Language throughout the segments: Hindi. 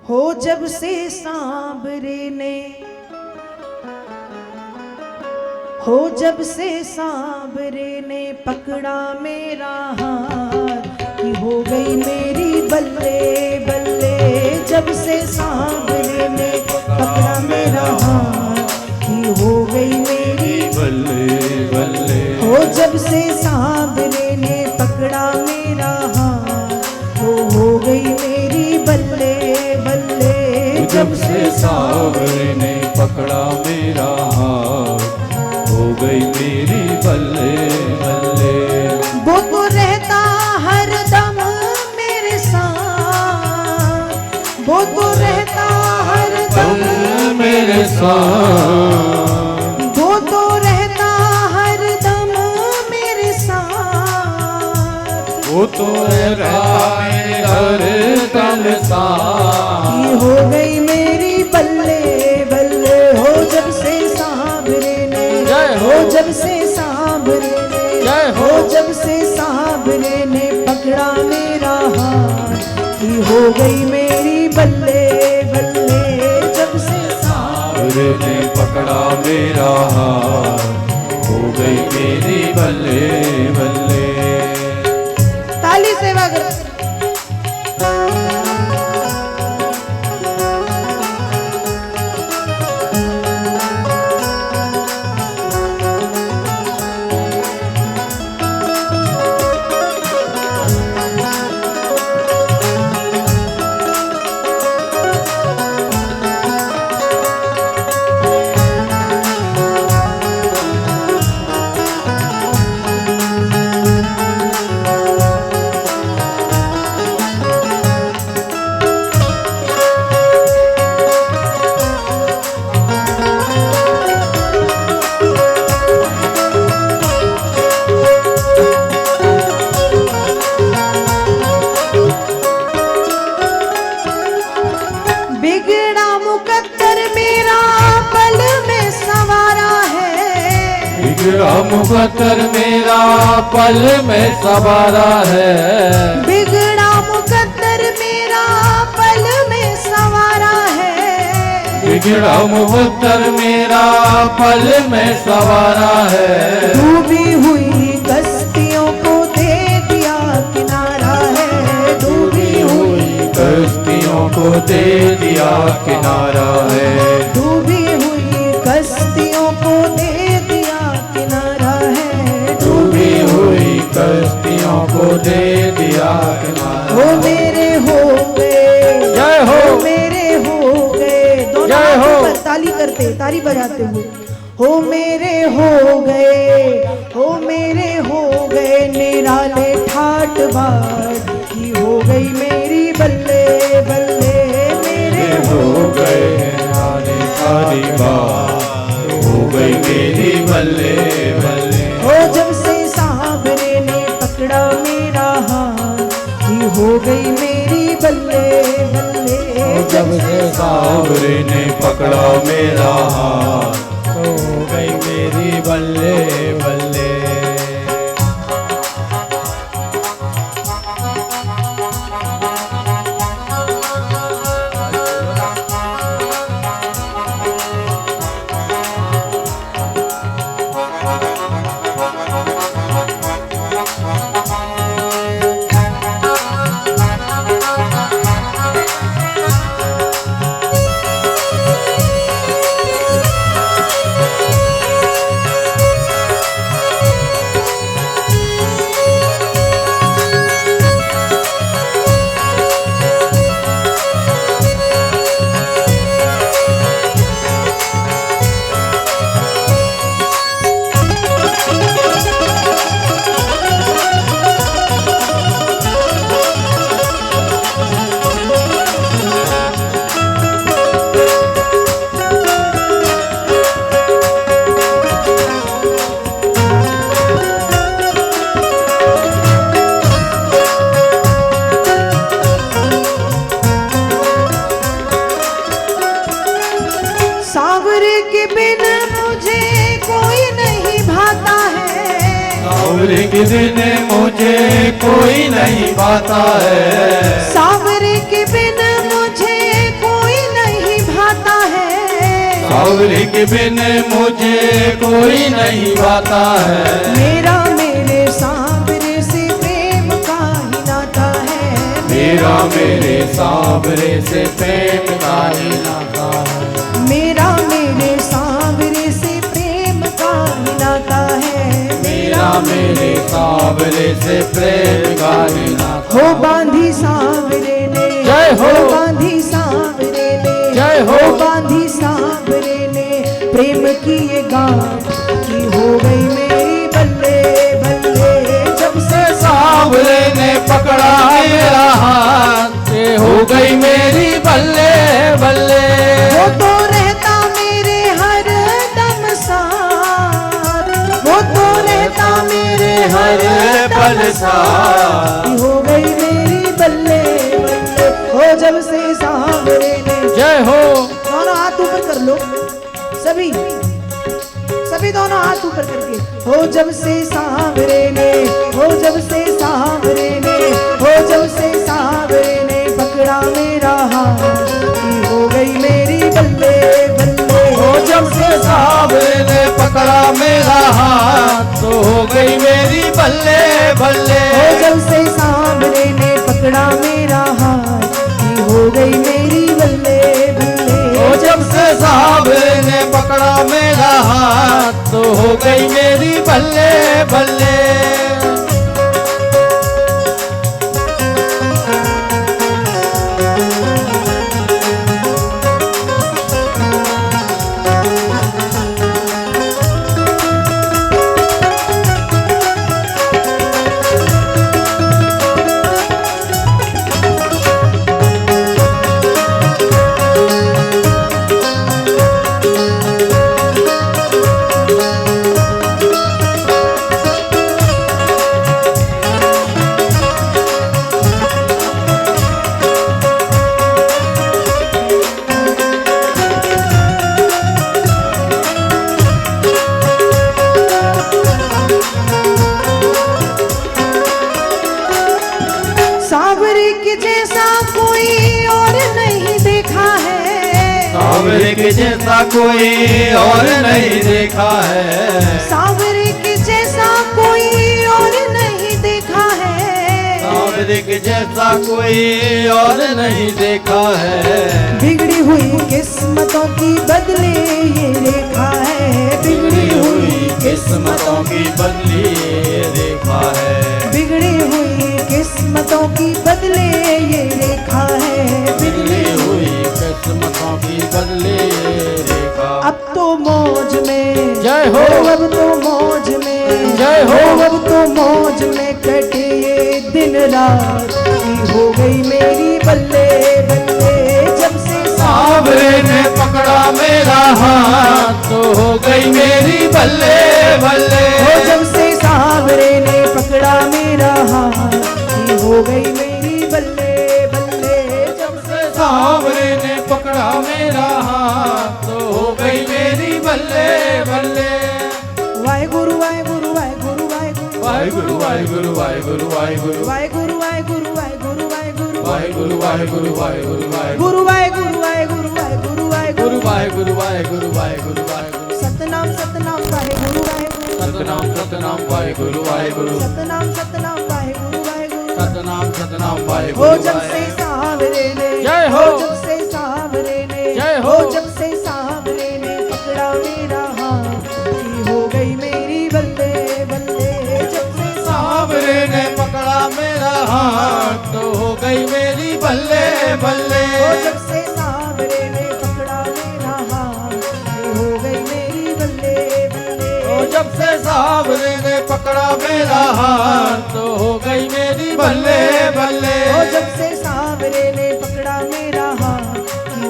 हो जब से सांवरे ने, हो जब से सांवरे ने पकड़ा मेरा हाथ कि हो गई मेरी बल्ले बल्ले। जब से सांवरे ने पकड़ा मेरा हाथ कि हो गई मेरी बल्ले बल्ले। हो जब से सांवरे ने पकड़ा मेरा हाथ हो गई मेरी बल्ले बल्ले। जब से सांवरे ने पकड़ा मेरा हाथ हो गई मेरी बल्ले बल्ले। वो तो रहता हर दम मेरे साथ, वो तो रहता हर दम मेरे साथ, वो तो रहता हर दम मेरे साथ। वो तो रहता है हर दम साथ। ये हो गई मेरी बल्ले बल्ले। हो जब से सांवरे ने, हो जब से सांवरे ने, हो जब से सांवरे ने पकड़ा मेरा हाथ कि हो गई मेरी बल्ले बल्ले। जब से सांवरे ने पकड़ा मेरा हाथ हो गई मेरी बल्ले बल्ले। ताली सेवा कर। बिगड़ा मुकद्दर मेरा पल में सवारा है, बिगड़ा मुकद्दर मेरा पल में सवारा है। बिगड़ा मुकद्दर मेरा पल में सवारा है। बिगड़ा मुकद्दर मेरा पल में सवारा है। डूबी हुई कश्तियों को दे दिया किनारा है, डूबी हुई कश्तियों को दे दिया किनारा है। डूबी हुई कश्तियों को दे दिया किनारा है, डूबी हुई कश्तियों को दे दिया किनारा। वो मेरे हो गए, जय हो, मेरे हो गए। दोनों जय हो। हाथों पर ताली करते, ताली बजाते हुए हो मेरे हो गए, हो मेरे हो गए निराले ठाट बाट की हो गई मेरी बल्ले बल्ले। मेरे हो गए आने सारी बात हो गई मेरी बल्ले बल्ले। हो जब से सांवरे ने पकड़ा मेरा हाथ की हो गई मेरी बल्ले बल्ले। जब से सांवरे ने पकड़ा मेरा हाथ हो गई मेरी बल्ले बल्ले। सांवरे के बिन मुझे कोई नहीं पाता है। सांवरे के बिन मुझे सावरे के बिन मुझे कोई नहीं भाता है। मेरा मेरे सांवरे से प्रेम का ही नाता है। मेरा मेरे सांवरे से प्रेम का ही नाता है। मेरा मेरे सांवरे से प्रेम का ही नाता है। मेरा मेरे सांवरे से प्रेम का ही नाता। हो बांधी सांवरे ने, जय हो। बांधी सांवरे ने, जय हो। बांधी सांवरे ने प्रेम की ये गाँठ की हो गई मेरी बल्ले बल्ले। जब से सांवरे ने पकड़ा मेरा हाथ, ये हो गई मेरी बल्ले बल्ले। वो तो रहता मेरे हर दम साथ, वो तो रहता मेरे हर पल साथ। हो गई मेरी बल्ले बल्ले। हो जब से सांवरे ने, जय हो। दोनों हाथ ऊपर कर लो सभी, सभी दोनों हाथ ऊपर करके। हो जब से सांवरे ने, हो जब से सांवरे ने, हो जब से सांवरे ने पकड़ा मेरा हाथ, हो गई मेरी बल्ले बल्ले। हो जब से सांवरे ने पकड़ा मेरा हाथ, तो हो गई मेरी बल्ले बल्ले। हो जब से सांवरे ने पकड़ा मेरा हाथ, हो गई मेरी बल्ले बल्ले। हो जब से सांवरे ने पकड़ा मेरा हाथ, तो हो गई मेरी बल्ले बल्ले। सांवरे के जैसा कोई और नहीं देखा है। सांवरे के जैसा कोई और नहीं देखा है। सांवरे के जैसा कोई और नहीं देखा है। सांवरे के जैसा कोई और नहीं देखा है। बिगड़ी हुई किस्मतों की बदले ये रेखा है। बिगड़ी हुई किस्मतों की बदली ये रेखा है। बिगड़ी हुई किस्मतों की बदले ये रेखा है। बिगड़ी हुई किस्मतों की बदली ये रेखा। अब तो मौज में, जय हो। अब तो मौज में, जय हो। अब तो मौज में कटे ये दिन रात, हो गई मेरी बल्ले बल्ले। जब से सांवरे ने पकड़ा मेरा हाथ, तो हो गई मेरी बल्ले बल्ले। हो जब से सांवरे ने पकड़ा मेरा हाथ, हो गई मेरी बल्ले बल्ले। जब से सांवरे ने पकड़ा मेरा हाथ, तो हो गई मेरी बल्ले बल्ले। वाहेगुरु वाहेगुरु वाहेगुरु वाहेगुरु वाहेगुरु वाहेगुरु वाहेगुरु वाहेगुरु वाहेगुरु वाहेगुरु वाहेगुरु वाहेगुरु वाहेगुरु वाहेगुरु वाहेगुरु वाहेगुरु गुरु वाहेगुरु वाहेगुरु वाहेगुरु वाहेगुरु गुरु वाहेगुरु वाहेगुरु वाहेगुरु वाहेगुरु। सतनाम सतनाम वाहेगुरु वाहेगुरु सतनाम सतनाम वाहेगुरु वाहेगुरु। सतनाम सतनाम वाहेगुरु वाहेगुरु। सतनाम सतनाम हो वाहेगुरु जब से वाहेगुरु। सांवरे ने, जय हो। जब से सांवरे ने, जय हो। जब से सांवरे ने पकड़ा मेरा हाथ, हो गई मेरी बल्ले बल्ले। जब से सांवरे ने पकड़ा मेरा हाथ, तो हो गई मेरी बल्ले बल्ले। हो जब से सांवरे ने पकड़ा मेरा हाथ, हो गई मेरी बल्ले बल्ले। ओ जब से सांवरे ने पकड़ा मेरा हाथ, तो हो गई मेरी बल्ले बल्ले। हो जब से सांवरे ने पकड़ा मेरा हाथ,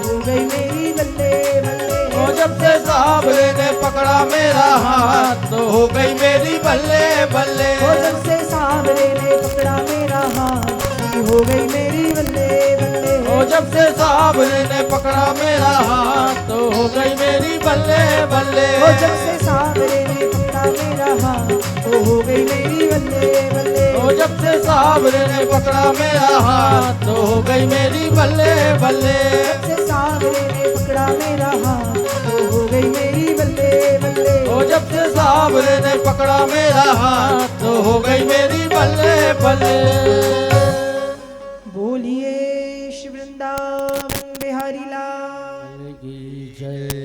हो गई मेरी बल्ले बल्ले। ओ जब से सांवरे ने पकड़ा मेरा हाथ, तो हो गई मेरी बल्ले बल्ले। हो जब से सांवरे ने पकड़ा मेरा हाथ, हो गई मेरी बल्ले बल्ले। ओ जब से सांवरे ने पकड़ा मेरा हाथ, तो हो गई मेरी बल्ले बल्ले। हो जब से सांवरे ने पकड़ा मेरा हाथ, हो गई मेरी बल्ले बल्ले। ओ जब से सांवरे ने पकड़ा मेरा हाथ, तो हो गई मेरी बल्ले बल्ले। जब से सांवरे ने पकड़ा मेरा हाथ, हो हाथ तो हो गई मेरी बल्ले बल्ले। बोलिए श्री वृंदावन बिहारी लाल की जय।